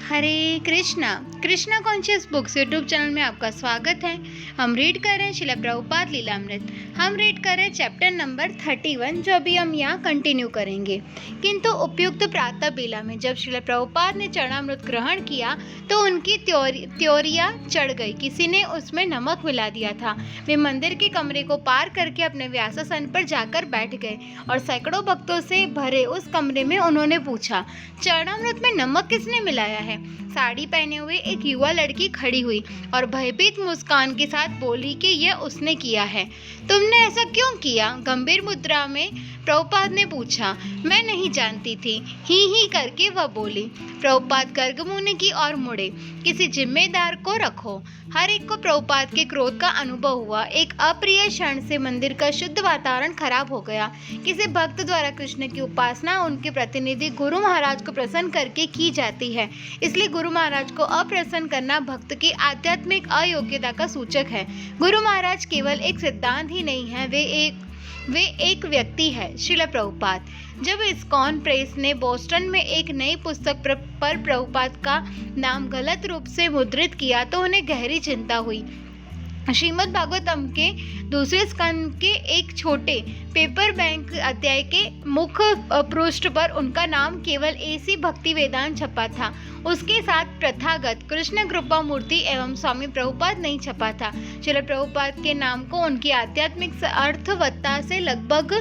हरे Krishna. Krishna conscious books YouTube channel में आपका स्वागत है। हम रीड कर रहे हैं श्रील प्रभुपाद लीलामृत। हम रीड कर रहे हैं चैप्टर नंबर 31, जो अभी हम यहाँ कंटिन्यू करेंगे। किंतु उपयुक्त प्रातः बेला में जब श्रील प्रभुपाद ने चरणामृत ग्रहण किया तो उनकी त्योरियाँ चढ़ गई। किसी ने उसमें नमक मिला दिया था। वे मंदिर के कमरे को पार करके अपने व्यासासन पर जाकर बैठ गए और सैकड़ों भक्तों से भरे उस कमरे में उन्होंने पूछा, चरणामृत में नमक किसने मिलाया है? साड़ी पहने हुए एक युवा लड़की खड़ी हुई और भयभीत मुस्कान के साथ बोली कि यह उसने किया है। तुमने ऐसा क्यों किया? गंभीर मुद्रा में प्रभुपाद ने पूछा। मैं नहीं जानती थी, ही करके वह बोली। प्रभुपाद गर्गमुनि की ओर मुड़े। किसी जिम्मेदार को रखो। हर एक को प्रभुपाद के क्रोध का अनुभव हुआ। एक अप्रिय क्षण से मंदिर का शुद्ध वातावरण खराब हो गया। किसी भक्त द्वारा कृष्ण की उपासना उनके प्रतिनिधि गुरु महाराज को प्रसन्न करके की जाती है, इसलिए गुरु महाराज को अप्रसन्न करना भक्त की आध्यात्मिक अयोग्यता का सूचक है। गुरु महाराज केवल एक सिद्धांत ही नहीं है, वे एक व्यक्ति है। श्रील प्रभुपाद। जब इस्कॉन प्रेस ने बोस्टन में एक नई पुस्तक पर प्रभुपाद का नाम गलत रूप से मुद्रित किया तो उन्हें गहरी चिंता हुई। श्रीमद् भागवतम के दूसरे स्कंद के एक छोटे पेपर बैंक अध्याय के मुख्य पृष्ठ पर उनका नाम केवल एसी भक्ति वेदांत छपा था। उसके साथ प्रथागत कृष्ण कृपा मूर्ति एवं स्वामी प्रभुपाद नहीं छपा था। श्रील प्रभुपाद के नाम को उनकी आध्यात्मिक अर्थवत्ता से लगभग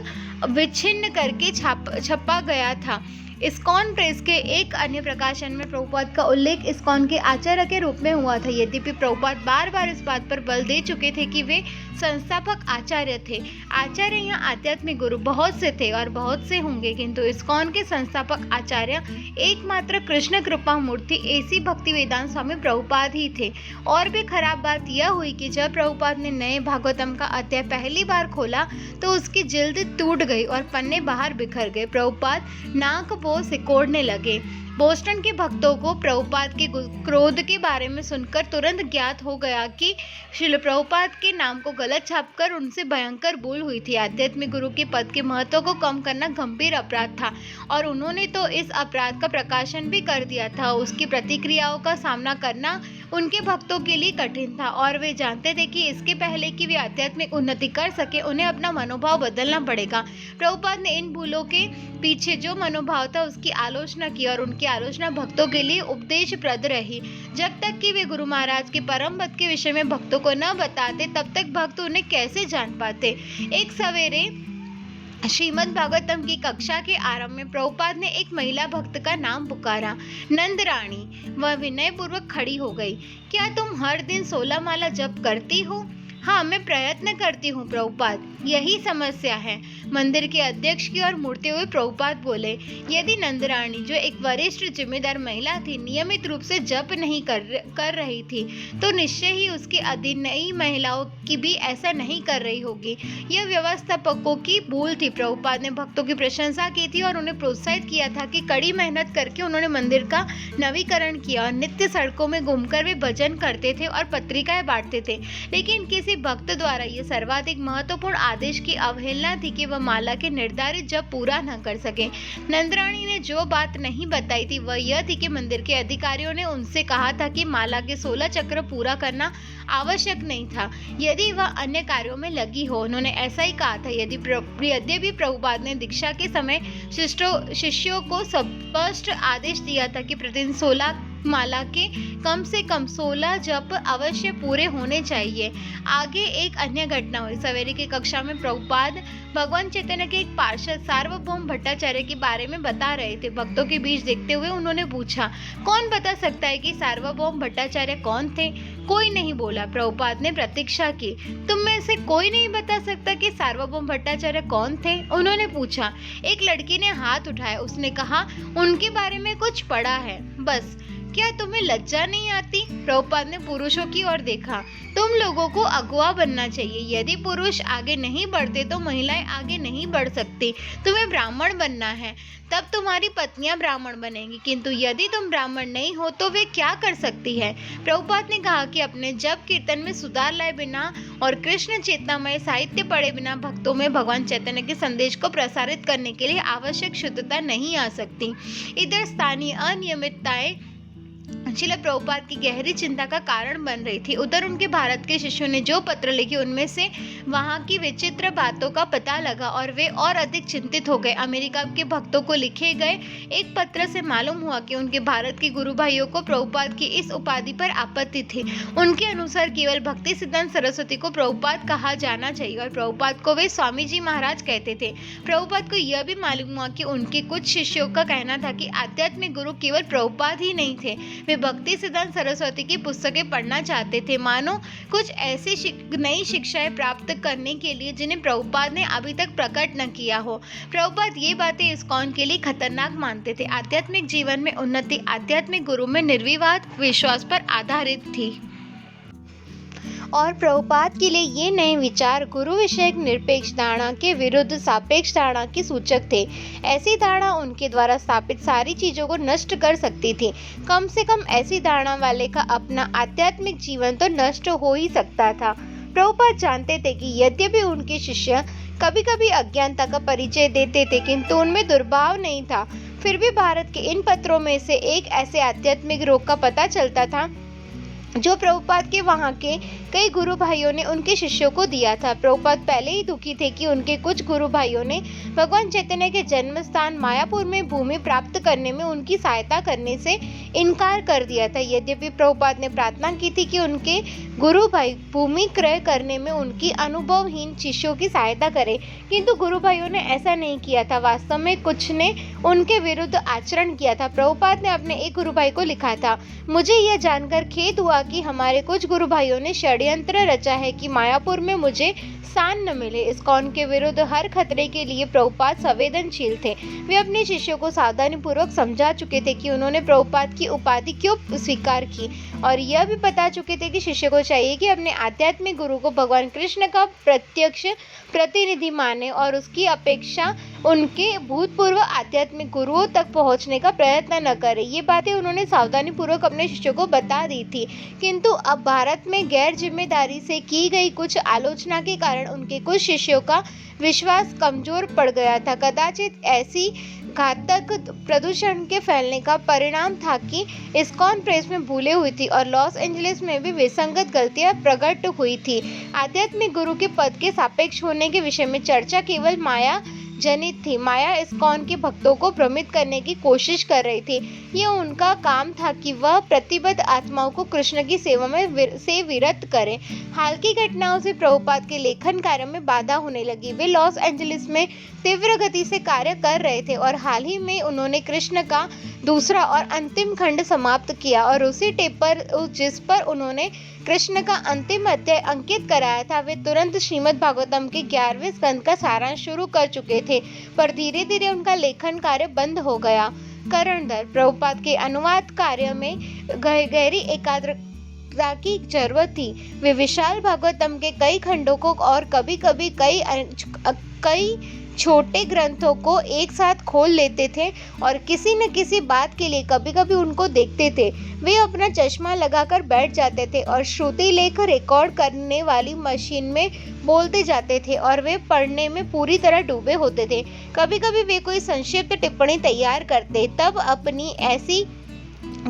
विच्छिन्न करके छपा गया था। इस्कॉन प्रेस के एक अन्य प्रकाशन में प्रभुपाद का उल्लेख इस्कॉन के आचार्य के रूप में हुआ था। यद्यपि प्रभुपाद बार बार इस बात पर बल दे चुके थे कि वे संस्थापक आचार्य थे। आचार्य यहाँ आध्यात्मिक गुरु बहुत से थे और बहुत से होंगे, किंतु इस्कॉन के संस्थापक आचार्य एकमात्र कृष्ण कृपा मूर्ति एसी भक्ति वेदांत स्वामी प्रभुपाद ही थे। और भी खराब बात यह हुई कि जब प्रभुपाद ने नए भागवतम का अध्याय पहली बार खोला तो उसकी जिल्द टूट गई और पन्ने बाहर बिखर गए। प्रभुपाद नाक को सिकोड़ने लगे। बोस्टन के भक्तों को प्रभुपाद के क्रोध के बारे में सुनकर तुरंत ज्ञात हो गया कि श्रील प्रभुपाद के नाम को गलत छापकर उनसे भयंकर भूल हुई थी। आध्यात्मिक गुरु के पद के महत्व को कम करना गंभीर अपराध था और उन्होंने तो इस अपराध का प्रकाशन भी कर दिया था। उसकी प्रतिक्रियाओं का सामना करना उनके भक्तों के लिए कठिन था और वे जानते थे कि इसके पहले कि वे आध्यात्मिक उन्नति कर सके उन्हें अपना मनोभाव बदलना पड़ेगा। प्रभुपाद ने इन भूलों के पीछे जो मनोभाव था उसकी आलोचना की और उनकी आलोचना भक्तों के लिए उपदेशप्रद रही। जब तक कि वे गुरु महाराज के परम भक्त के विषय में भक्तों को न बताते तब तक भक्त उन्हें कैसे जान पाते। एक सवेरे श्रीमद् भागवतम की कक्षा के आरंभ में प्रभुपाद ने एक महिला भक्त का नाम पुकारा, नंदरानी। वह विनय पूर्वक खड़ी हो गई। क्या तुम हर दिन 16 माला जप करती हो? हाँ, मैं प्रयत्न करती हूँ प्रभुपाद, यही समस्या है। मंदिर के अध्यक्ष की ओर मुड़ते हुए प्रभुपाद बोले, यदि नंदरानी, जो एक वरिष्ठ जिम्मेदार महिला थी, नियमित रूप से जप नहीं कर रही थी तो निश्चय ही उसके अधीन नई महिलाओं की भी ऐसा नहीं कर रही होगी। यह व्यवस्थापकों की भूल थी। प्रभुपाद ने भक्तों की प्रशंसा की थी और उन्हें प्रोत्साहित किया था कि कड़ी मेहनत करके उन्होंने मंदिर का नवीकरण किया और नित्य सड़कों में घूमकर वे भजन करते थे और पत्रिकाएं बांटते थे। लेकिन किसी भक्त द्वारा यह सर्वाधिक महत्वपूर्ण आदेश की अवहेलना थी कि वह माला के निर्धारित जप पूरा न कर सके। नंदरानी ने जो बात नहीं बताई थी वह यह थी कि मंदिर के अधिकारियों ने उनसे कहा था कि माला के 16 चक्र पूरा करना आवश्यक नहीं था यदि वह अन्य कार्यों में लगी हो। उन्होंने ऐसा ही कहा था। यद्यपि प्रभुपाद ने दीक्षा के समय शिष्यों को स्पष्ट आदेश दिया था कि प्रतिदिन 16 माला के कम से कम 16 जप अवश्य पूरे होने चाहिए। आगे एक अन्य घटना हुई। सवेरे की कक्षा में प्रभुपाद भगवान चैतन्य के एक पार्षद सार्वभौम भट्टाचार्य के बारे में बता रहे थे। भक्तों के बीच देखते हुए उन्होंने पूछा, कौन बता सकता है कि सार्वभौम भट्टाचार्य कौन थे? कोई नहीं बोला। प्रभुपाद ने प्रतीक्षा की। तुम में से कोई नहीं बता सकता कि सार्वभौम भट्टाचार्य कौन थे? उन्होंने पूछा। एक लड़की ने हाथ उठाया। उसने कहा, उनके बारे में कुछ पढ़ा है, बस। क्या तुम्हें लज्जा नहीं आती? प्रभुपाद ने पुरुषों की ओर देखा। तुम लोगों को अगुआ बनना चाहिए। यदि पुरुष आगे नहीं बढ़ते तो महिलाएं आगे नहीं बढ़ सकती। तुम्हें ब्राह्मण बनना है, तब तुम्हारी पत्नियां ब्राह्मण बनेंगी, किंतु यदि तुम ब्राह्मण नहीं हो तो वे क्या कर सकती है? प्रभुपाद ने कहा कि अपने जप कीर्तन में सुधार लाए बिना और कृष्ण चेतनामय साहित्य पढ़े बिना भक्तों में भगवान चैतन्य के संदेश को प्रसारित करने के लिए आवश्यक शुद्धता नहीं आ सकती। इधर स्थानीय अनियमितताएं श्रील प्रभुपाद की गहरी चिंता का कारण बन रही थी। उधर उनके भारत के शिष्यों ने जो पत्र लिखे उनमें से वहां की विचित्र बातों का पता लगा और वे और अधिक चिंतित हो गए। अमेरिका के भक्तों को लिखे गए एक पत्र से मालूम हुआ कि उनके भारत के गुरु भाइयों को प्रभुपाद की इस उपाधि पर आपत्ति थी। उनके अनुसार केवल भक्ति सिद्धांत सरस्वती को प्रभुपाद कहा जाना चाहिए और प्रभुपाद को वे स्वामी जी महाराज कहते थे। प्रभुपाद को यह भी मालूम हुआ कि उनके कुछ शिष्यों का कहना था कि आध्यात्मिक गुरु केवल प्रभुपाद ही नहीं थे, वे भक्ति सिद्धांत सरस्वती की पुस्तकें पढ़ना चाहते थे, मानो कुछ ऐसी नई शिक्षाएं प्राप्त करने के लिए जिन्हें प्रभुपाद ने अभी तक प्रकट न किया हो। प्रभुपाद ये बातें इस्कॉन के लिए खतरनाक मानते थे। आध्यात्मिक जीवन में उन्नति आध्यात्मिक गुरु में निर्विवाद विश्वास पर आधारित थी और प्रभुपाद के लिए ये नए विचार गुरु विषयक निरपेक्ष धारणा के विरुद्ध सापेक्ष धारणा के सूचक थे। ऐसी धारणा उनके द्वारा स्थापित सारी चीजों को नष्ट कर सकती थी। कम से कम ऐसी धारणा वाले का अपना आध्यात्मिक जीवन तो नष्ट हो ही सकता था। प्रभुपाद जानते थे कि यद्यपि उनके शिष्य कभी कभी अज्ञानता का परिचय देते थे, किंतु उनमें दुर्भाव नहीं था। फिर भी भारत के इन पत्रों में से एक ऐसे आध्यात्मिक रोग का पता चलता था जो प्रभुपाद के वहां के कई गुरु भाइयों ने उनके शिष्यों को दिया था। प्रभुपाद पहले ही दुखी थे कि उनके कुछ गुरु भाइयों ने भगवान चैतन्य के जन्म स्थान मायापुर में भूमि प्राप्त करने में उनकी सहायता करने से इनकार कर दिया था। यद्यपि प्रभुपाद ने प्रार्थना की थी कि उनके गुरु भाई भूमि क्रय करने में उनकी अनुभवहीन शिष्यों की सहायता करें, किंतु गुरु भाइयों ने ऐसा नहीं किया था। वास्तव में कुछ ने उनके विरुद्ध आचरण किया था। प्रभुपाद ने अपने एक गुरु भाई को लिखा था, मुझे यह जानकर खेद हुआ कि हमारे कुछ गुरु भाइयों ने षड्यंत्र रचा है कि मायापुर में मुझे स्थान न मिले। इस्कॉन के विरुद्ध हर खतरे के लिए प्रभुपाद संवेदनशील थे। वे अपने शिष्यों को सावधानी पूर्वक समझा चुके थे कि उन्होंने प्रभुपाद की उपाधि क्यों स्वीकार की और यह भी बता चुके थे कि शिष्य को चाहिए कि अपने आध्यात्मिक गुरु को भगवान कृष्ण का प्रत्यक्ष प्रतिनिधि माने और उसकी अपेक्षा उनके भूतपूर्व आध्यात्मिक गुरुओं तक पहुंचने का प्रयत्न न करे। ये बातें उन्होंने सावधानी पूर्वक अपने शिष्यों को बता दी थी, किंतु अब भारत में गैर जिम्मेदारी से की गई कुछ आलोचना के कारण उनके कुछ शिष्यों का विश्वास कमजोर पड़ गया था। कदाचित ऐसी घातक प्रदूषण के फैलने का परिणाम था कि इस्कॉन प्रेस में भूले हुई थी और लॉस एंजलिस में भी विसंगत गलतियां प्रकट हुई थी। आध्यात्मिक गुरु के पद के सापेक्ष होने के विषय में चर्चा केवल माया जनित थी। माया इस्कॉन के भक्तों को भ्रमित करने की कोशिश कर रही थी। यह उनका काम था कि वह प्रतिबद्ध आत्माओं को कृष्ण की सेवा में से विरत करें। हाल की घटनाओं से प्रभुपाद के लेखन कार्य में बाधा होने लगी। वे लॉस एंजलिस में तीव्र गति से कार्य कर रहे थे और हाल ही में उन्होंने कृष्ण का दूसरा और अंतिम खंड समाप्त किया और उसी टेप पर जिस पर उन्होंने कृष्ण का अंतिम अध्याय अंकित कराया था, वे तुरंत श्रीमद् भागवतम के 11वें स्कंद का सारांश शुरू कर चुके थे, पर धीरे धीरे उनका लेखन कार्य बंद हो गया। करणधर प्रभुपाद के अनुवाद कार्य में गहरी एकाग्रता की जरूरत थी। वे विशाल भागवतम के कई खंडों को और कभी कभी कई छोटे ग्रंथों को एक साथ खोल लेते थे और किसी न किसी बात के लिए कभी कभी उनको देखते थे। वे अपना चश्मा लगाकर बैठ जाते थे और श्रुति लेख रिकॉर्ड करने वाली मशीन में बोलते जाते थे और वे पढ़ने में पूरी तरह डूबे होते थे। कभी कभी वे कोई संक्षिप्त टिप्पणी तैयार करते, तब अपनी ऐसी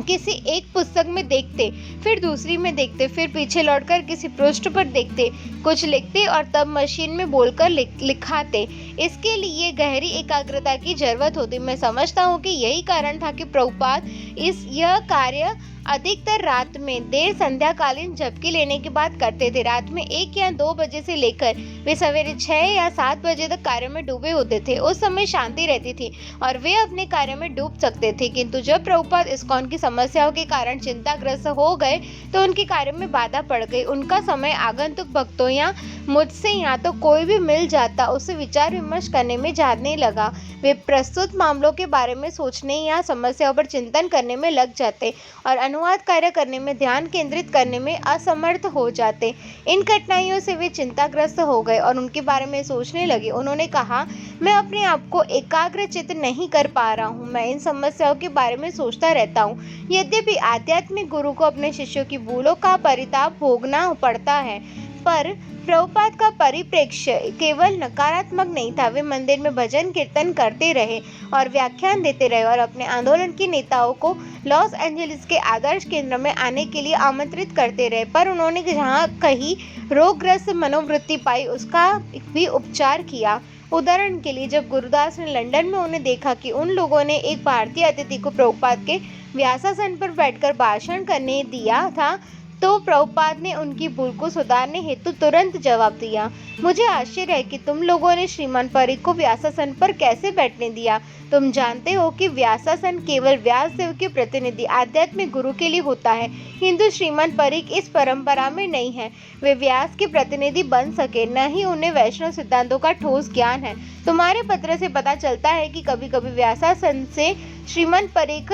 किसी एक पुस्तक में देखते, फिर दूसरी में देखते, फिर पीछे लौटकर किसी पृष्ठ पर देखते, कुछ लिखते और तब मशीन में बोलकर लिखाते। इसके लिए गहरी एकाग्रता की जरूरत होती। मैं समझता हूँ कि यही कारण था कि प्रभुपाद यह कार्य अधिकतर रात में देर संध्याकालीन झपकी लेने के बाद करते थे। रात में 1 या 2 बजे से लेकर वे सवेरे 6 या 7 बजे तक कार्य में डूबे होते थे। उस समय शांति रहती थी और वे अपने कार्य में डूब सकते थे, किंतु जब प्रभुपाद इस्कॉन की समस्याओं के कारण चिंताग्रस्त हो गए तो उनके कार्य में बाधा पड़ गई। उनका समय आगंतुक भक्तों या मुझसे या तो कोई भी मिल जाता उससे विचार विमर्श करने में जाने लगा। वे प्रस्तुत मामलों के बारे में सोचने या समस्याओं पर चिंतन करने में लग जाते और अनुवाद कार्य करने में ध्यान केंद्रित करने में असमर्थ हो जाते। इन कठिनाइयों से वे चिंताग्रस्त हो गए और उनके बारे में सोचने लगे। उन्होंने कहा, मैं अपने आप को एकाग्रचित्त नहीं कर पा रहा हूँ। मैं इन समस्याओं के बारे में सोचता रहता हूँ। यद्यपि आध्यात्मिक गुरु को अपने शिष्यों की भूलों का परिताप भोगना पड़ता है, पर प्रभुपाद का परिप्रेक्ष्य केवल नकारात्मक नहीं था। वे मंदिर में भजन कीर्तन करते रहे और व्याख्यान देते रहे और अपने आंदोलन के नेताओं को लॉस एंजलिस के आदर्श केंद्र में आने के लिए आमंत्रित करते रहे। पर उन्होंने जहाँ कहीं रोगग्रस्त मनोवृत्ति पाई उसका भी उपचार किया। उदाहरण के लिए जब गुरुदास ने लंदन में उन्हें देखा कि उन लोगों ने एक भारतीय अतिथि को प्रभुपाद के व्यासासन पर बैठकर भाषण करने दिया था, तो प्रभुपाद ने उनकी भूल को सुधारने हेतु तुरंत जवाब दिया, मुझे आश्चर्य है कि तुम लोगों ने श्रीमान परीख को व्यासासन पर कैसे बैठने दिया। तुम जानते हो कि व्यासासन केवल व्यासदेव के प्रतिनिधि आध्यात्मिक गुरु के लिए होता है, किंतु श्रीमान परीख इस परंपरा में नहीं है। वे व्यास के प्रतिनिधि बन सके, न ही उन्हें वैष्णव सिद्धांतों का ठोस ज्ञान है। तुम्हारे पत्र से पता चलता है कि कभी कभी व्यासासन से श्रीमान परीख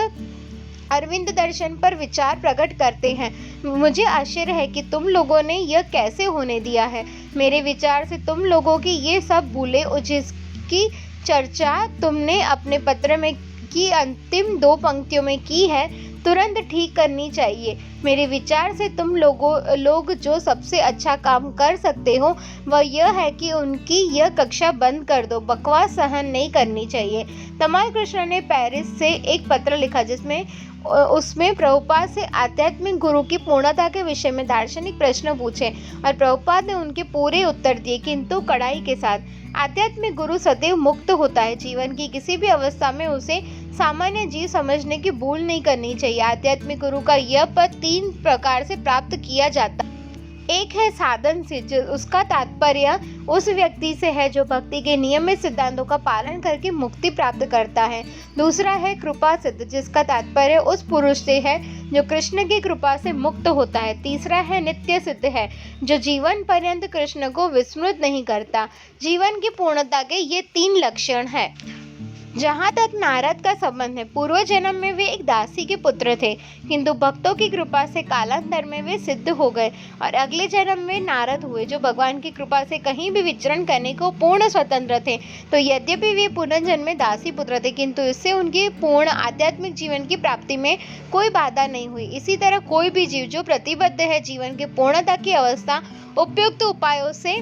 अरविंद दर्शन पर विचार प्रकट करते हैं। मुझे आश्चर्य है कि तुम लोगों ने यह कैसे होने दिया है। मेरे विचार से तुम लोगों की ये सब भूले जिसकी चर्चा तुमने अपने पत्र में की अंतिम 2 पंक्तियों में की है, तुरंत ठीक करनी चाहिए। मेरे विचार से तुम लोग जो सबसे अच्छा काम कर सकते हो वह यह है कि उनकी यह कक्षा बंद कर दो। बकवास सहन नहीं करनी चाहिए। तमाल कृष्ण ने पेरिस से एक पत्र लिखा जिसमें उसमें प्रभुपाद से आध्यात्मिक गुरु की पूर्णता के विषय में दार्शनिक प्रश्न पूछे और प्रभुपाद ने उनके पूरे उत्तर दिए, किंतु कड़ाई के साथ। आध्यात्मिक गुरु सदैव मुक्त होता है। जीवन की किसी भी अवस्था में उसे सामान्य जीव समझने की भूल नहीं करनी चाहिए। आध्यात्मिक गुरु का यह पद 3 प्रकार से प्राप्त किया जाता है। एक है साधन से, उसका तात्पर्य उस व्यक्ति से है जो भक्ति के नियमित सिद्धांतों का पालन करके मुक्ति प्राप्त करता है। दूसरा है कृपा सिद्ध, जिसका तात्पर्य उस पुरुष से है जो कृष्ण की कृपा से मुक्त होता है। तीसरा है नित्य सिद्ध है, जो जीवन पर्यंत कृष्ण को विस्मृत नहीं करता। जीवन की पूर्णता के ये 3 लक्षण हैं। जहाँ तक नारद का संबंध है, पूर्व जन्म में वे एक दासी के पुत्र थे, किंतु भक्तों की कृपा से कालांतर में वे सिद्ध हो गए और अगले जन्म में नारद हुए, जो भगवान की कृपा से कहीं भी विचरण करने को पूर्ण स्वतंत्र थे। तो यद्यपि वे पुनर्जन्म में दासी पुत्र थे, किंतु इससे उनके पूर्ण आध्यात्मिक जीवन की प्राप्ति में कोई बाधा नहीं हुई। इसी तरह कोई भी जीव जो प्रतिबद्ध है जीवन की पूर्णता की अवस्था उपयुक्त उपायों से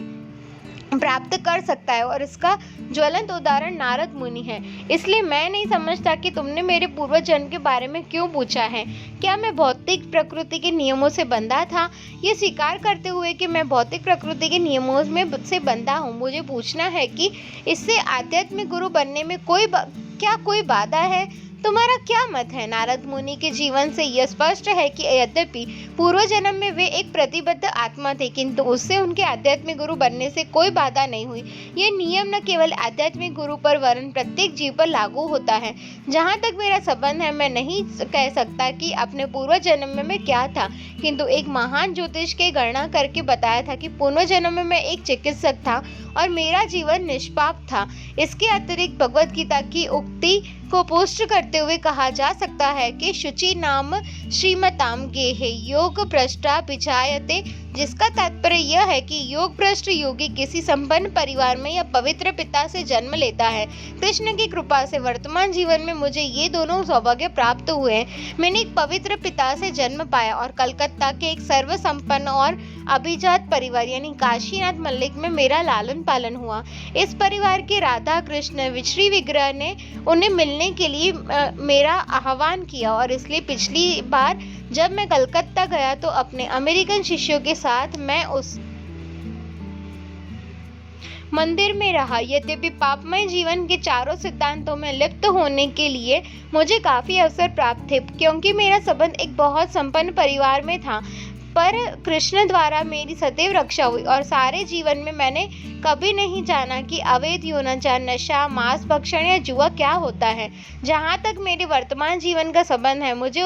प्राप्त कर सकता है और इसका ज्वलंत उदाहरण नारद मुनि है। इसलिए मैं नहीं समझता कि तुमने मेरे पूर्व जन्म के बारे में क्यों पूछा है। क्या मैं भौतिक प्रकृति के नियमों से बंधा था? ये स्वीकार करते हुए कि मैं भौतिक प्रकृति के नियमों में से बंधा हूँ, मुझे पूछना है कि इससे आध्यात्मिक गुरु बनने में क्या कोई बाधा है? तुम्हारा क्या मत है? नारद मुनि के जीवन से यह स्पष्ट है कि यद्यपि पूर्व जन्म में वे एक प्रतिबद्ध आत्मा थे, किंतु उससे उनके आध्यात्मिक गुरु बनने से कोई बाधा नहीं हुई। यह नियम न केवल आध्यात्मिक गुरु पर वरन प्रत्येक जीव पर लागू होता है। जहाँ तक मेरा संबंध है, मैं नहीं कह सकता कि अपने पूर्व जन्म में मैं क्या था, किंतु एक महान ज्योतिष के गणना करके बताया था कि पूर्व जन्म में मैं एक चिकित्सक था और मेरा जीवन निष्पाप था। इसके अतिरिक्त भगवत गीता की उक्ति को पुष्ट करते हुए कहा जा सकता है कि शुचि नाम श्रीमताम गेहे योग भ्रष्टा विजायते, जिसका तात्पर्य यह है कि योग भ्रष्ट योगी किसी संपन्न परिवार में या पवित्र पिता से जन्म लेता है। कृष्ण की कृपा से वर्तमान जीवन में मुझे ये दोनों सौभाग्य प्राप्त हुए हैं। मैंने एक पवित्र पिता से जन्म पाया और कलकत्ता के एक सर्व संपन्न और अभिजात परिवार यानी काशीनाथ मल्लिक में मेरा लालन पालन हुआ। इस परिवार के राधा कृष्ण श्री विग्रह ने उन्हें मिलने के लिए मेरा आह्वान किया और इसलिए पिछली बार जब मैं कलकत्ता गया तो अपने अमेरिकन शिष्यों के साथ मैं उस मंदिर में रहा। यद्यपि पापमय जीवन के चारों सिद्धांतों में लिप्त होने के लिए मुझे काफी अवसर प्राप्त थे, क्योंकि मेरा संबंध एक बहुत संपन्न परिवार में था, पर कृष्ण द्वारा मेरी सदैव रक्षा हुई और सारे जीवन में मैंने कभी नहीं जाना कि अवैध यौनाचार, नशा, मांस भक्षण या जुआ क्या होता है। जहाँ तक मेरे वर्तमान जीवन का संबंध है, मुझे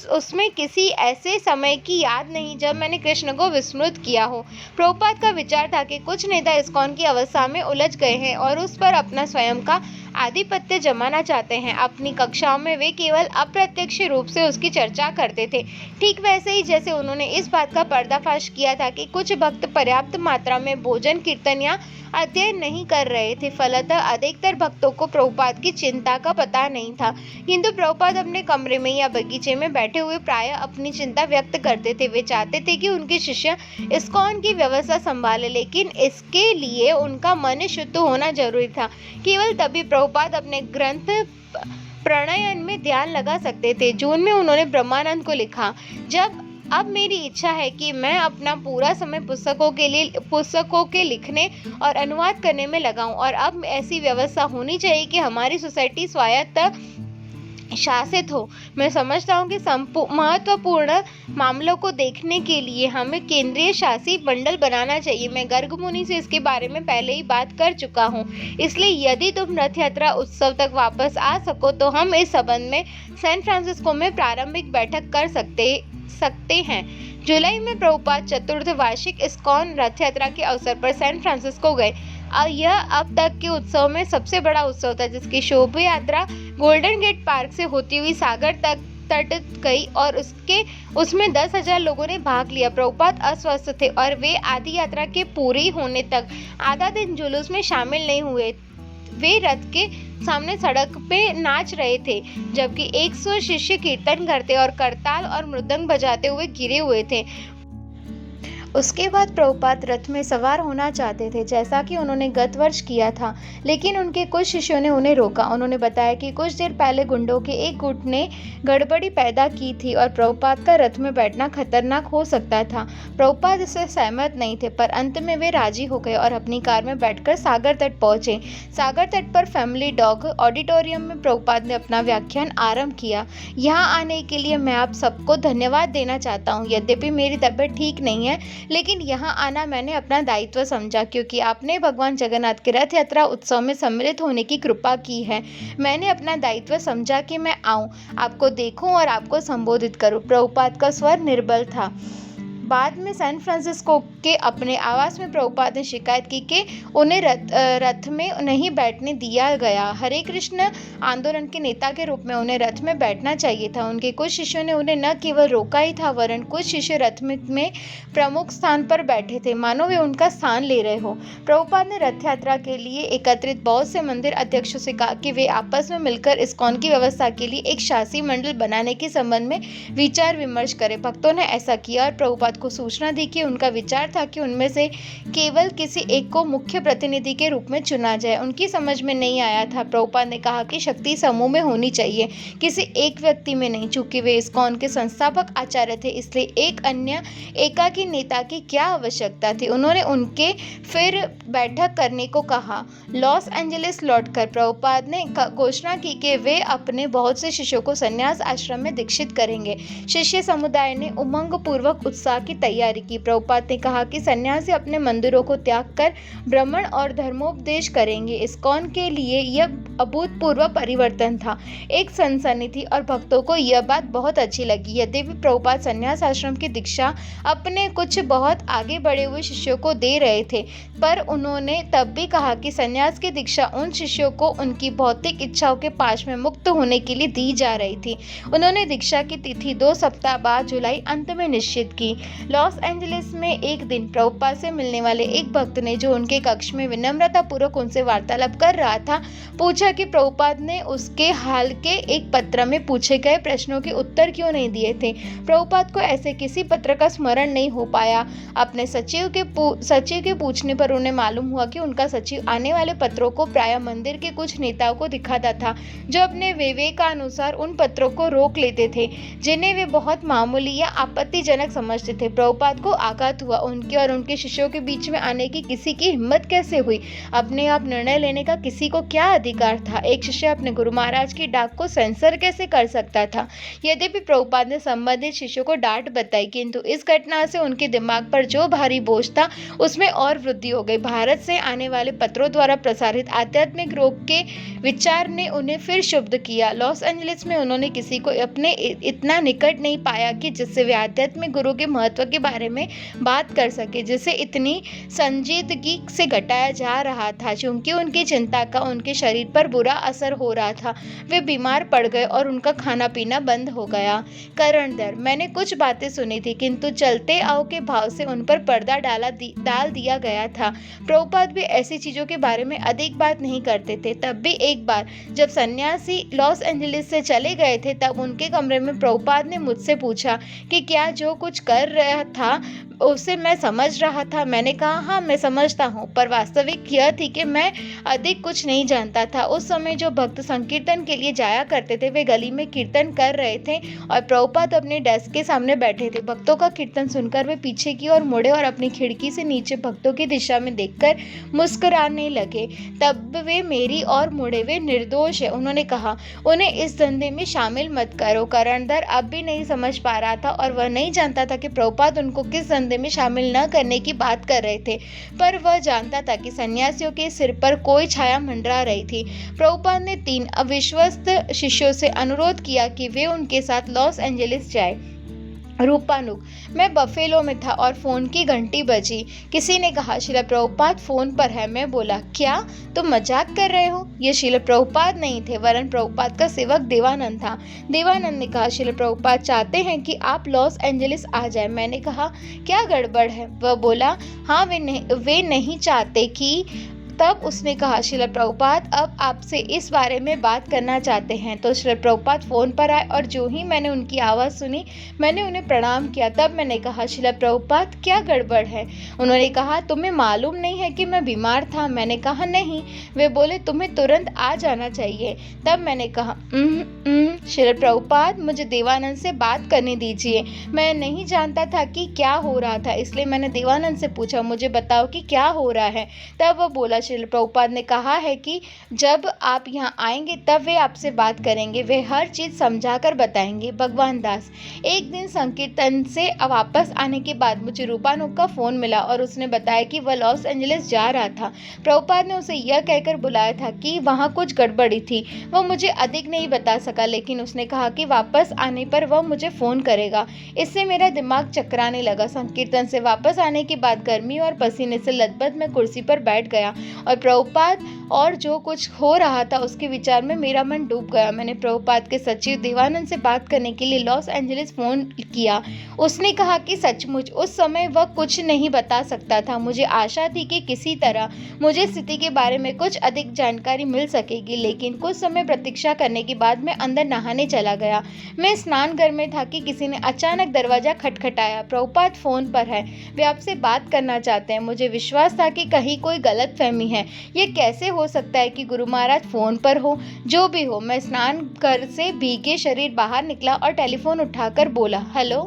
उसमें किसी ऐसे समय की याद नहीं जब मैंने कृष्ण को विस्मृत किया हो। प्रभुपाद का विचार था कि कुछ नेता इस्कॉन की अवस्था में उलझ गए हैं और उस पर अपना स्वयं का आधिपत्य जमाना चाहते हैं। अपनी कक्षाओं में वे केवल अप्रत्यक्ष रूप से उसकी चर्चा करते थे, ठीक वैसे ही जैसे उन्होंने इस बात का पर्दाफाश किया था कि कुछ भक्त पर्याप्त मात्रा में भोजन, कीर्तन या अध्ययन नहीं कर रहे थे। फलतः अधिकतर भक्तों को प्रभुपाद की चिंता का पता नहीं था, किंतु प्रभुपाद अपने कमरे में या बगीचे में बैठे हुए प्रायः अपनी चिंता व्यक्त करते थे। वे चाहते थे कि उनके शिष्य इस्कॉन की व्यवस्था संभाले, लेकिन इसके लिए उनका मन शुद्ध होना जरूरी था। केवल तभी प्रभुपाद अपने ग्रंथ प्रणयन में ध्यान लगा सकते थे। जून में उन्होंने ब्रह्मानंद को लिखा, अब मेरी इच्छा है कि मैं अपना पूरा समय पुस्तकों के लिखने और अनुवाद करने में लगाऊं, और अब ऐसी व्यवस्था होनी चाहिए कि हमारी सोसाइटी स्वायत्त शासित हो। मैं समझता हूँ कि महत्वपूर्ण मामलों को देखने के लिए हमें केंद्रीय शासी मंडल बनाना चाहिए। मैं गर्ग मुनि से इसके बारे में पहले ही बात कर चुका हूँ, इसलिए यदि तुम रथ यात्रा उत्सव तक वापस आ सको तो हम इस संबंध में सैन फ्रांसिस्को में प्रारंभिक बैठक कर सकते हैं। जुलाई में प्रभुपाद चतुर्थ वार्षिक इस्कॉन रथ यात्रा के अवसर पर सैन फ्रांसिस्को गए। यह अब तक के उत्सव में सबसे बड़ा उत्सव था, जिसकी शोभा यात्रा गोल्डन गेट पार्क से होती हुई सागर तट गई और उसमें 10,000 लोगों ने भाग लिया। प्रभुपाद अस्वस्थ थे और वे आधी यात्रा के पूरी होने तक आधा दिन जुलूस में शामिल नहीं हुए। वे रथ के सामने सड़क पे नाच रहे थे, जबकि 100 शिष्य कीर्तन करते और करताल और मृदंग बजाते हुए घिरे हुए थे। उसके बाद प्रभुपाद रथ में सवार होना चाहते थे, जैसा कि उन्होंने गत वर्ष किया था, लेकिन उनके कुछ शिष्यों ने उन्हें रोका। उन्होंने बताया कि कुछ देर पहले गुंडों के एक गुट ने गड़बड़ी पैदा की थी और प्रभुपाद का रथ में बैठना खतरनाक हो सकता था। प्रभुपाद इससे सहमत नहीं थे, पर अंत में वे राजी हो गए और अपनी कार में बैठकर सागर तट पहुंचे। सागर तट पर फैमिली डॉग ऑडिटोरियम में प्रभुपाद ने अपना व्याख्यान आरंभ किया। यहाँ आने के लिए मैं आप सबको धन्यवाद देना चाहता हूँ। यद्यपि मेरी तबीयत ठीक नहीं है, लेकिन यहाँ आना मैंने अपना दायित्व समझा, क्योंकि आपने भगवान जगन्नाथ के रथ यात्रा उत्सव में सम्मिलित होने की कृपा की है। मैंने अपना दायित्व समझा कि मैं आऊँ, आपको देखूं और आपको संबोधित करूं। प्रभुपाद का स्वर निर्बल था। बाद में सैन फ्रांसिस्को के अपने आवास में प्रभुपाद ने शिकायत की कि उन्हें रथ में नहीं बैठने दिया गया। हरे कृष्ण आंदोलन के नेता के रूप में उन्हें रथ में बैठना चाहिए था। उनके कुछ शिष्यों ने उन्हें न केवल रोका ही था, वरन कुछ शिष्य रथ में प्रमुख स्थान पर बैठे थे, मानो वे उनका स्थान ले रहे हो। प्रभुपाद ने रथ यात्रा के लिए एकत्रित बहुत से मंदिर अध्यक्षों से कहा कि वे आपस में मिलकर इस्कॉन की व्यवस्था के लिए एक शासी मंडल बनाने के संबंध में विचार विमर्श करें। भक्तों ने ऐसा किया और प्रभुपाद को सूचना दी कि उनका विचार था कि उनमें से केवल किसी एक को मुख्य प्रतिनिधि के रूप में चुना जाए। उनकी समझ में नहीं आया था। प्रभुपाद ने कहा कि शक्ति समूह में होनी चाहिए, किसी एक व्यक्ति में नहीं। चूंकि वे इस्कॉन के संस्थापक आचार्य थे, इसलिए एक अन्य एकाकी नेता की क्या आवश्यकता थी। उन्होंने उनके फिर बैठक करने को कहा। लॉस एंजलिस लौटकर प्रभुपाद ने घोषणा की कि वे अपने बहुत से शिष्यों को संन्यास आश्रम में दीक्षित करेंगे। शिष्य समुदाय ने उमंग पूर्वक उत्साह की तैयारी की। प्रभुपाद ने कहा कि सन्यासी अपने मंदिरों को त्याग कर भ्रमण और धर्मोपदेश करेंगे। इस्कॉन के लिए यह अभूतपूर्व परिवर्तन था। एक सनसनी थी और भक्तों को यह बात बहुत अच्छी लगी। यद्यपि प्रभुपाद संन्यास आश्रम की दीक्षा अपने कुछ बहुत आगे बढ़े हुए शिष्यों को दे रहे थे, पर उन्होंने तब भी कहा कि संन्यास की दीक्षा उन शिष्यों को उनकी भौतिक इच्छाओं के पाश में मुक्त होने के लिए दी जा रही थी। उन्होंने दीक्षा की तिथि 2 सप्ताह बाद जुलाई अंत में निश्चित की। लॉस एंजलिस में एक दिन प्रभुपाद से मिलने वाले एक भक्त ने, जो उनके कक्ष में विनम्रतापूर्वक उनसे वार्तालाप कर रहा था, पूछा कि प्रभुपाद ने उसके हाल के एक पत्र में पूछे गए प्रश्नों के उत्तर क्यों नहीं दिए थे। प्रभुपाद को ऐसे किसी पत्र का स्मरण नहीं हो पाया। अपने सचिव के पूछने पर उन्हें मालूम हुआ कि उनका सचिव आने वाले पत्रों को प्रायः मंदिर के कुछ नेताओं को दिखाता था, जो अपने विवेकानुसार उन पत्रों को रोक लेते थे, जिन्हें वे बहुत मामूली या आपत्तिजनक समझते थे। प्रभुपाद को आघात हुआ। उनके और उनके शिष्यों के बीच में आने की किसी की हिम्मत कैसे हुई? अपने आप निर्णय लेने का किसी को क्या अधिकार था? एक शिष्य अपने गुरु महाराज की डाक को सेंसर कैसे कर सकता था? यद्यपि प्रभुपाद ने संबंधित शिष्यों को डांट बताई, किंतु इस घटना से उनके दिमाग पर जो भारी बोझ था, उसमें और वृद्धि हो गई। भारत से आने वाले पत्रों द्वारा प्रसारित आध्यात्मिक रोग के विचार ने उन्हें फिर क्षुब्ध किया। लॉस एंजलिस में उन्होंने किसी को अपने इतना निकट नहीं पाया कि जिससे वे आध्यात्मिक गुरु के महत्व के बारे में बात कर सके, जिसे इतनी संजीदगी से घटाया जा रहा था, क्योंकि उनकी चिंता का उनके शरीर पर पर बुरा असर हो रहा था। वे बीमार पड़ गए और उनका खाना पीना बंद हो गया। करंदर, मैंने कुछ बातें सुनी थी, किंतु चलते आओ के भाव से उन पर पर्दा डाल दिया गया था। प्रभुपाद भी ऐसी चीजों के बारे में अधिक बात नहीं करते थे। तब भी एक बार जब सन्यासी लॉस एंजलिस से चले गए थे, तब उनके कमरे में प्रभुपाद ने मुझसे पूछा कि क्या जो कुछ कर रहा था उसे मैं समझ रहा था। मैंने कहा, हाँ मैं समझता हूँ, पर वास्तविक यह थी कि मैं अधिक कुछ नहीं जानता था। उस समय जो भक्त संकीर्तन के लिए जाया करते थे, वे गली में कीर्तन कर रहे थे और प्रभुपाद अपने डेस्क के सामने बैठे थे। भक्तों का कीर्तन सुनकर वे पीछे की ओर मुड़े और अपनी खिड़की से नीचे भक्तों की दिशा में देखकर मुस्कुराने लगे। तब वे मेरी ओर मुड़े। वे निर्दोष है, उन्होंने कहा। उन्हें इस धंधे में शामिल मत करो। करंदर अब भी नहीं समझ पा रहा था और वह नहीं जानता था कि प्रभुपाद उनको किस धंधे में शामिल न करने की बात कर रहे थे, पर वह जानता था कि सन्यासियों के सिर पर कोई छाया मंडरा रही थी। प्रभुपाद ने 3 अविश्वस्त शिष्यों से अनुरोध किया कि वे उनके साथ लॉस एंजलिस जाए। रूपानुग, मैं बफेलो में था और फोन की घंटी बजी। किसी ने कहा, श्रील प्रभुपाद फोन पर है। मैं बोला, क्या तुम मजाक कर रहे हो? ये श्रील प्रभुपाद नहीं थे, वरन प्रभुपाद का सेवक देवानंद था। देवानंद ने कहा, श्रील प्रभुपाद चाहते हैं कि आप लॉस एंजलिस आ जाए। मैंने कहा, क्या गड़बड़ है? वह बोला, हाँ वे नहीं चाहते कि। तब उसने कहा, श्रील प्रभुपाद अब आपसे इस बारे में बात करना चाहते हैं। तो श्रील प्रभुपाद फोन पर आए और जो ही मैंने उनकी आवाज़ सुनी, मैंने उन्हें प्रणाम किया। तब मैंने कहा, श्रील प्रभुपाद क्या गड़बड़ है? उन्होंने कहा, तुम्हें मालूम नहीं है कि मैं बीमार था? मैंने कहा, नहीं। वे बोले, तुम्हें तुरंत आ जाना चाहिए। तब मैंने कहा, श्रील प्रभुपाद मुझे देवानंद से बात करने दीजिए। मैं नहीं जानता था कि क्या हो रहा था, इसलिए मैंने देवानंद से पूछा, मुझे बताओ कि क्या हो रहा है। तब वह बोला, श्रील प्रभुपाद ने कहा है कि जब आप यहाँ आएंगे तब वे आपसे बात करेंगे। वे हर चीज समझाकर बताएंगे। भगवान दास, एक दिन संकीर्तन से वापस आने के बाद मुझे रूपानुग का फोन मिला और उसने बताया कि वह लॉस एंजलिस जा रहा था। प्रभुपाद ने उसे यह कहकर बुलाया था कि वहाँ कुछ गड़बड़ी थी। वह मुझे अधिक नहीं बता सका, लेकिन उसने कहा कि वापस आने पर वह मुझे फोन करेगा। इससे मेरा दिमाग चकराने लगा। संकीर्तन से वापस आने के बाद गर्मी और पसीने से लथपथ मैं कुर्सी पर बैठ गया और प्रभुपाद और जो कुछ हो रहा था उसके विचार में मेरा मन डूब गया। मैंने प्रभुपाद के सचिव देवानंद से बात करने के लिए लॉस एंजलिस फोन किया। उसने कहा कि सचमुच उस समय वह कुछ नहीं बता सकता था। मुझे आशा थी कि किसी तरह मुझे स्थिति के बारे में कुछ अधिक जानकारी मिल सकेगी, लेकिन कुछ समय प्रतीक्षा करने के बाद मैं अंदर नहाने चला गया। मैं स्नान घर में था कि किसी ने अचानक दरवाजा खटखटाया। प्रभुपाद फोन पर है, वे आपसे बात करना चाहते हैं। मुझे विश्वास था कि कहीं कोई गलतफहमी है। ये कैसे हो सकता है कि गुरु महाराज फोन पर हो? जो भी हो, मैं स्नान घर से भीगे शरीर बाहर निकला और टेलीफोन उठाकर बोला, हेलो।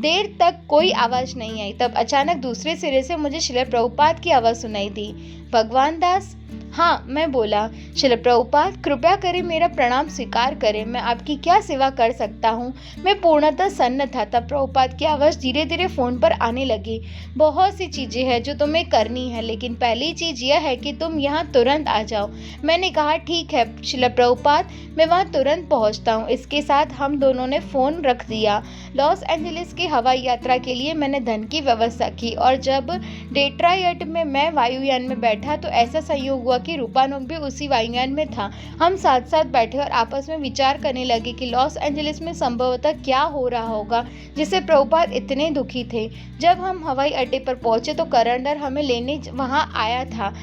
देर तक कोई आवाज नहीं आई। तब अचानक दूसरे सिरे से मुझे श्रील प्रभुपाद की आवाज सुनाई दी। भगवान दास? हाँ, मैं बोला, श्रील प्रभुपाद कृपया करें मेरा प्रणाम स्वीकार करें। मैं आपकी क्या सेवा कर सकता हूँ? मैं पूर्णतः सन्न था। तब प्रभुपाद की आवाज़ धीरे धीरे फ़ोन पर आने लगी। बहुत सी चीज़ें हैं जो तुम्हें करनी है, लेकिन पहली चीज़ यह है कि तुम यहाँ तुरंत आ जाओ। मैंने कहा, ठीक है श्रील प्रभुपाद, मैं वहाँ तुरंत पहुँचता हूँ। इसके साथ हम दोनों ने फ़ोन रख दिया। लॉस एंजलिस की हवाई यात्रा के लिए मैंने धन की व्यवस्था की और जब डेट्रॉयट में मैं वायुयान में बैठा तो ऐसा संयोग हुआ कि रूपानुग भी उसी वायुयान में था। हम साथ साथ बैठे और आपस में विचार करने लगे कि लॉस एंजलिस में संभवतः क्या हो रहा होगा जिससे प्रभुपाद इतने दुखी थे। जब हम हवाई अड्डे पर पहुंचे तो करंदर हमें लेने वहां आया था।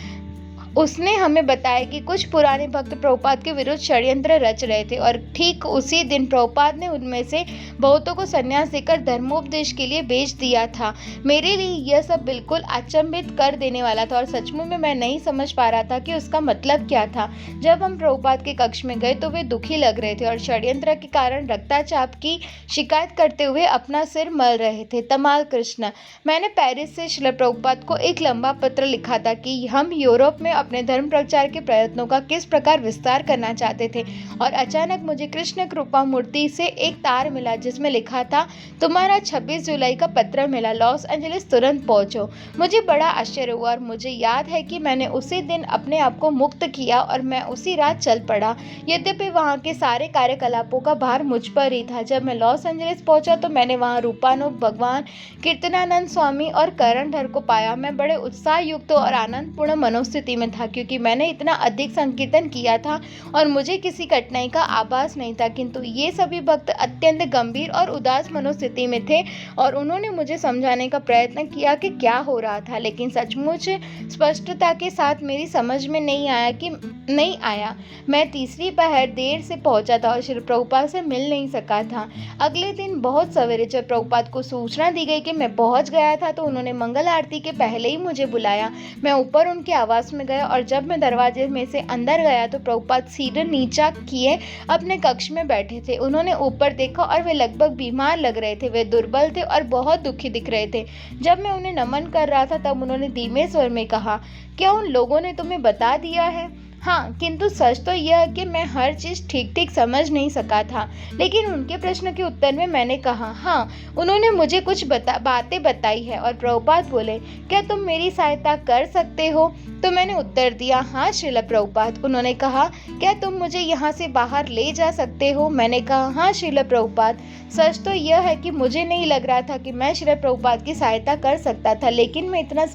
उसने हमें बताया कि कुछ पुराने भक्त प्रभुपाद के विरुद्ध षड्यंत्र रच रहे थे और ठीक उसी दिन प्रभुपाद ने उनमें से बहुतों को संन्यास देकर धर्मोपदेश के लिए भेज दिया था। मेरे लिए यह सब बिल्कुल अचंभित कर देने वाला था और सचमुच में मैं नहीं समझ पा रहा था कि उसका मतलब क्या था। जब हम प्रभुपाद के कक्ष में गए तो वे दुखी लग रहे थे और षड्यंत्र के कारण रक्तचाप की शिकायत करते हुए अपना सिर मल रहे थे। तमाल कृष्ण, मैंने पेरिस से श्रील प्रभुपाद को एक लंबा पत्र लिखा था कि हम यूरोप में अपने धर्म प्रचार के प्रयत्नों का किस प्रकार विस्तार करना चाहते थे और अचानक मुझे कृष्ण कृपा मूर्ति से एक तार मिला जिसमें लिखा था, तुम्हारा 26 जुलाई का पत्र मिला, लॉस एंजलिस तुरंत पहुंचो। मुझे बड़ा आश्चर्य हुआ और मुझे याद है कि मैंने उसी दिन अपने आप को मुक्त किया और मैं उसी रात चल पड़ा। यद्यपि वहाँ के सारे कार्यकलापों का भार मुझ पर ही था। जब मैं लॉस एंजलिस पहुंचा तो मैंने वहाँ रूपानुग, भगवान कीर्तनानंद स्वामी और करंधर को पाया। मैं बड़े उत्साह युक्त और आनंदपूर्ण मनोस्थिति में में था, क्योंकि मैंने इतना अधिक संकीर्तन किया था और मुझे किसी कठिनाई का आभास नहीं था। किंतु ये सभी भक्त अत्यंत गंभीर और उदास मनोस्थिति में थे और उन्होंने मुझे समझाने का प्रयत्न किया कि क्या हो रहा था, लेकिन सचमुच स्पष्टता के साथ मेरी समझ में नहीं आया। मैं तीसरी पहर देर से पहुंचा था और श्री प्रभुपाद से मिल नहीं सका था। अगले दिन बहुत सवेरे जब प्रभुपाद को सूचना दी गई कि मैं पहुंच गया था, तो उन्होंने मंगल आरती के पहले ही मुझे बुलाया। मैं ऊपर उनके आवास में गया और जब मैं दरवाजे में से अंदर गया तो प्रभुपाद सीधे नीचा किए अपने कक्ष में बैठे थे। उन्होंने ऊपर देखा और वे लगभग बीमार लग रहे थे। वे दुर्बल थे और बहुत दुखी दिख रहे थे। जब मैं उन्हें नमन कर रहा था तब उन्होंने धीमे स्वर में कहा, क्या उन लोगों ने तुम्हें बता दिया है? हाँ, किंतु सच तो यह है कि मैं हर चीज़ ठीक ठीक समझ नहीं सका था। लेकिन उनके प्रश्न के उत्तर में मैंने कहा, हाँ, उन्होंने मुझे कुछ बातें बताई है। और प्रभुपाद बोले, क्या तुम मेरी सहायता कर सकते हो? तो मैंने उत्तर दिया, हाँ श्रील प्रभुपाद। उन्होंने कहा, क्या तुम मुझे यहाँ से बाहर ले जा सकते हो? मैंने कहा, हाँ श्रील प्रभुपाद। सच तो यह है कि मुझे नहीं लग रहा था कि मैं श्रील प्रभुपाद की सहायता कर सकता था, लेकिन मैं इतना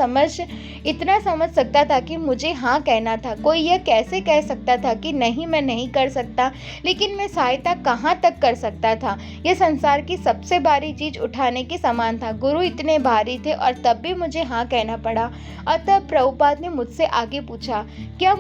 समझ सकता था कि मुझे हाँ कहना था। कोई यह कैसे कह सकता था कि नहीं, मैं नहीं कर सकता? लेकिन मैं सहायता कहाँ तक कर सकता था? यह संसार की सबसे भारी चीज उठाने के समान था। गुरु इतने भारी थे और तब भी मुझे हाँ कहना पड़ा। अतः प्रभुपाद ने मुझसे आगे पूछा, क्या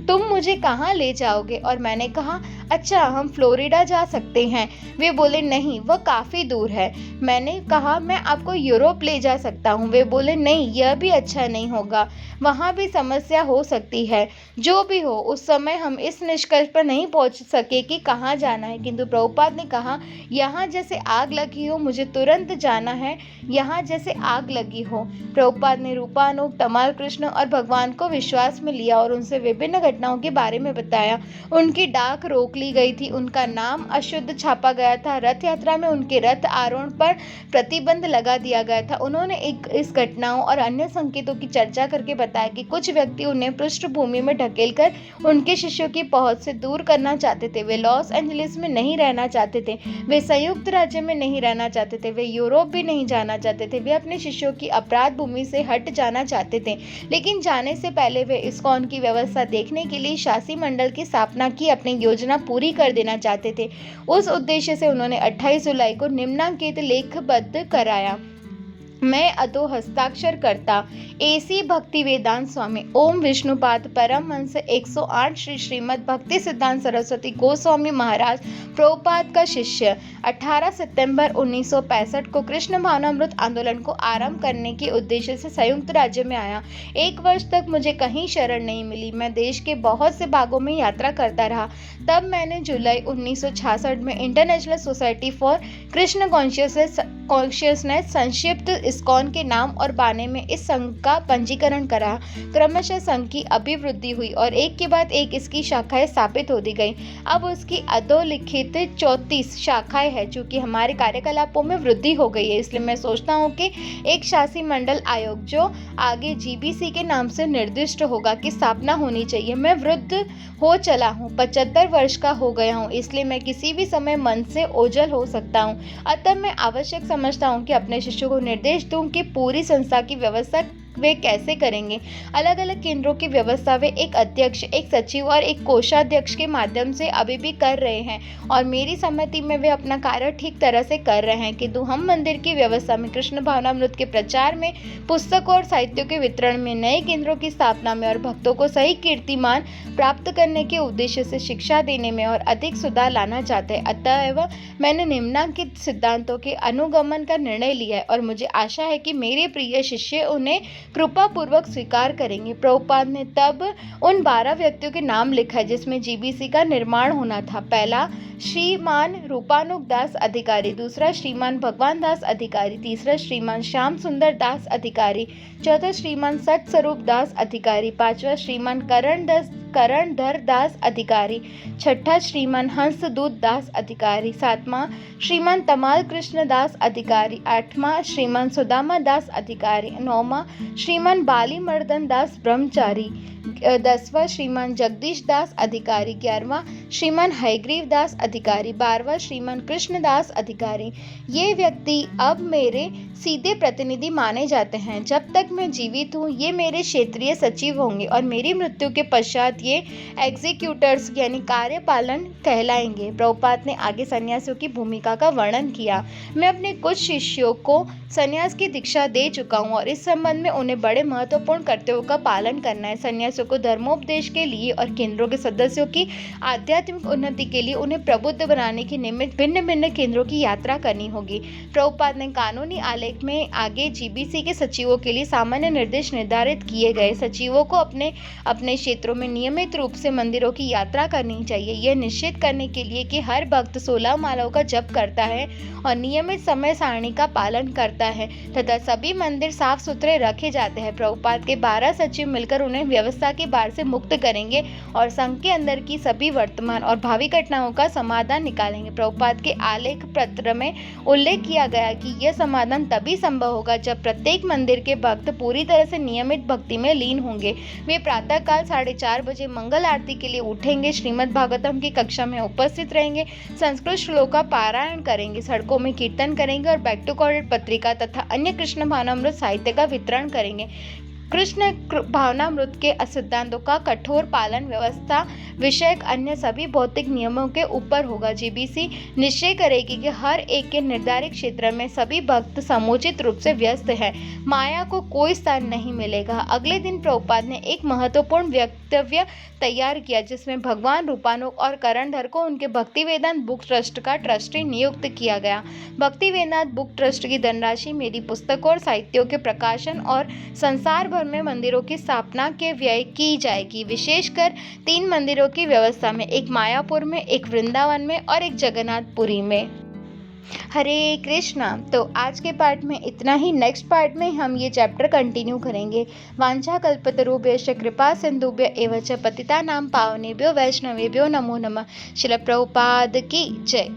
तुम मुझे कहाँ ले जाओगे? और मैंने कहा, अच्छा, हम फ्लोरिडा जा सकते हैं। वे बोले, नहीं, वह काफ़ी दूर है। मैंने कहा, मैं आपको यूरोप ले जा सकता हूँ। वे बोले, नहीं, यह भी अच्छा नहीं होगा, वहाँ भी समस्या हो सकती है। जो भी हो, उस समय हम इस निष्कर्ष पर नहीं पहुँच सके कि कहाँ जाना है। किंतु प्रभुपाद ने कहा, यहाँ जैसे आग लगी हो, मुझे तुरंत जाना है, यहाँ जैसे आग लगी हो। प्रभुपाद ने रूपानुग, तमाल कृष्ण और भगवान को विश्वास में लिया और उनसे विभिन्न घटनाओं के बारे में बताया। उनकी डाक रोक ली गई थी, उनका नाम अशुद्ध छापा गया था, रथ यात्रा में उनके रथ आरोहण पर प्रतिबंध लगा दिया गया था। उन्होंने इस घटनाओं और अन्य संकेतों की चर्चा करके बताया कि कुछ व्यक्ति उन्हें पृष्ठभूमि में ढकेलकर उनके शिष्यों की पहुंच से दूर करना चाहते थे। वे लॉस एंजलिस में नहीं रहना चाहते थे, वे संयुक्त राज्य में नहीं रहना चाहते थे, वे यूरोप भी नहीं जाना चाहते थे। वे अपने शिष्यों की अपराध भूमि से हट जाना चाहते थे, लेकिन जाने से पहले वे इस्कॉन की व्यवस्था देखने के लिए शासी मंडल की स्थापना की अपनी योजना पूरी कर देना चाहते थे। उस उद्देश्य से उन्होंने 28 जुलाई को निम्नांकित लेखबद्ध कराया। मैं अधो हस्ताक्षर करता AC भक्ति वेदांत स्वामी ओम विष्णुपाद परमहंस 108 श्री श्रीमद् भक्ति सिद्धांत सरस्वती गोस्वामी महाराज प्रभुपाद का शिष्य 18 सितंबर 1965 को कृष्ण भावनामृत आंदोलन को आरंभ करने के उद्देश्य से संयुक्त राज्य में आया। 1 वर्ष तक मुझे कहीं शरण नहीं मिली। मैं देश के बहुत से भागों में यात्रा करता रहा। तब मैंने जुलाई 1966 में international society for Krishna consciousness संक्षिप्त इस्कॉन के नाम और बाने में इस संघ का पंजीकरण करा। क्रमशः संघ की अभिवृद्धि हुई और एक के बाद एक इसकी शाखाएं स्थापित होती गई। अब उसकी अधोलिखित 34 शाखाएं हैं। चूंकि हमारे कार्यकलापों में वृद्धि हो गई है, इसलिए मैं सोचता हूँ कि एक शासी मंडल आयोग जो आगे GBC के नाम से निर्दिष्ट होगा की स्थापना होनी चाहिए। मैं वृद्ध हो चला हूँ, 75 वर्ष का हो गया हूँ, इसलिए मैं किसी भी समय मन से ओझल हो सकता हूँ। अतः मैं आवश्यक समझता हूँ कि अपने शिष्यों को निर्देश दूं कि पूरी संस्था की व्यवस्था वे कैसे करेंगे। अलग अलग केंद्रों की व्यवस्था वे एक अध्यक्ष, एक सचिव और एक कोषाध्यक्ष के माध्यम से अभी भी कर रहे हैं और मेरी सहमति में वे अपना कार्य ठीक तरह से कर रहे हैं। किंतु हम मंदिर की व्यवस्था में, कृष्ण भावनामृत के प्रचार में, पुस्तकों और साहित्यों के वितरण में, नए केंद्रों की स्थापना में और भक्तों को सही कीर्तिमान प्राप्त करने के उद्देश्य से शिक्षा देने में और अधिक सुधार लाना चाहते हैं। अतएव मैंने निम्नांकित सिद्धांतों के अनुगमन का निर्णय लिया है और मुझे आशा है कि मेरे प्रिय शिष्य उन्हें कृपा पूर्वक स्वीकार करेंगे। प्रभुपाद ने तब उन 12 व्यक्तियों के नाम लिखा जिसमें GBC का निर्माण होना था। पहला श्रीमान रूपानुग दास अधिकारी, दूसरा श्रीमान भगवान दास अधिकारी, तीसरा श्रीमान श्याम सुंदर दास अधिकारी, चौथा श्रीमान सत स्वरूप दास अधिकारी, पांचवा श्रीमान करणधर दास अधिकारी, छठा श्रीमान हंसदूत दास अधिकारी, सातवां श्रीमान तमाल कृष्ण दास अधिकारी, आठवां श्रीमान सुदामा दास अधिकारी, नौवां श्रीमान बाली मर्दन दास ब्रह्मचारी, 10वां श्रीमान जगदीश दास अधिकारी, 11वां श्रीमान हयग्रीव दास अधिकारी, 12वां श्रीमान कृष्णदास अधिकारी। ये व्यक्ति अब मेरे सीधे प्रतिनिधि माने जाते हैं। जब तक मैं जीवित हूँ ये मेरे क्षेत्रीय सचिव होंगे और मेरी मृत्यु के पश्चात ये एग्जीक्यूटर्स यानी कार्यपालन कहलाएंगे। प्रभुपाद ने आगे सन्यासियों की भूमिका का वर्णन किया। मैं अपने कुछ शिष्यों को सन्यास की दीक्षा दे चुका हूँ और इस संबंध में उन्हें बड़े महत्वपूर्ण कर्तव्यों का पालन करना है। सन्यासियों को धर्मोपदेश के लिए और केंद्रों के सदस्यों की आध्यात्मिक उन्नति के लिए उन्हें प्रबुद्ध बनाने के निमित्त भिन्न भिन्न केंद्रों की यात्रा करनी होगी। प्रभुपाद ने कानूनी आलेख में आगे जीबीसी के सचिवों के लिए सामान्य निर्देश निर्धारित किए गए। सचिवों को अपने अपने क्षेत्रों में नियमित रूप से मंदिरों की यात्रा करनी चाहिए। यह निश्चित करने के लिए कि हर भक्त 16 मालाओं का जप करता है और नियमित समय सारणी का पालन करता है तथा सभी मंदिर साफ सुथरे रखे जाते हैं। प्रभुपाद के 12 सचिव मिलकर उन्हें व्यवस्था के भार से मुक्त करेंगे और संघ के अंदर की सभी वर्तमान और भावी घटनाओं का समाधान निकालेंगे। प्रभुपाद के आलेख पत्र में उल्लेख किया गया कि यह समाधान तभी संभव होगा जब प्रत्येक मंदिर के भक्त पूरी तरह से नियमित भक्ति में लीन होंगे। वे प्रातःकाल 4:30 बजे मंगल आरती के लिए उठेंगे, श्रीमद् भागवतम की कक्षा में उपस्थित रहेंगे, संस्कृत श्लोक का पारायण करेंगे, सड़कों में कीर्तन करेंगे और बैक टू कॉलेज पत्रिका तथा अन्य कृष्ण भावनामृत साहित्य का वितरण करेंगे। कृष्ण भावनामृत के सिद्धांतों का कठोर पालन व्यवस्था विषयक अन्य सभी भौतिक नियमों के ऊपर होगा। जीबीसी निश्चय करेगी कि हर एक के निर्धारित क्षेत्र में सभी भक्त समुचित रूप से व्यस्त हैं, माया को कोई स्थान नहीं मिलेगा। अगले दिन प्रभुपाद ने एक महत्वपूर्ण वक्तव्य तैयार किया जिसमें भगवान रूपानुग और करणधर को उनके भक्ति वेदांत बुक ट्रस्ट का ट्रस्टी नियुक्त किया गया। भक्ति वेदांत बुक ट्रस्ट की धनराशि मेरी पुस्तकों और साहित्यों के प्रकाशन और संसार भर में मंदिरों की स्थापना के व्यय की जाएगी। विशेषकर 3 मंदिरों की व्यवस्था में, एक मायापुर में, एक वृंदावन में और एक जगन्नाथपुरी में। हरे कृष्णा। तो आज के पार्ट में इतना ही। नेक्स्ट पार्ट में हम ये चैप्टर कंटिन्यू करेंगे। वांछा कल्पतरुभ्यश्च कृपा सिंधुभ्य एव च पतितानां पावनेभ्यो वैष्णवेभ्यो नमो नमः। श्रील प्रभुपाद की जय।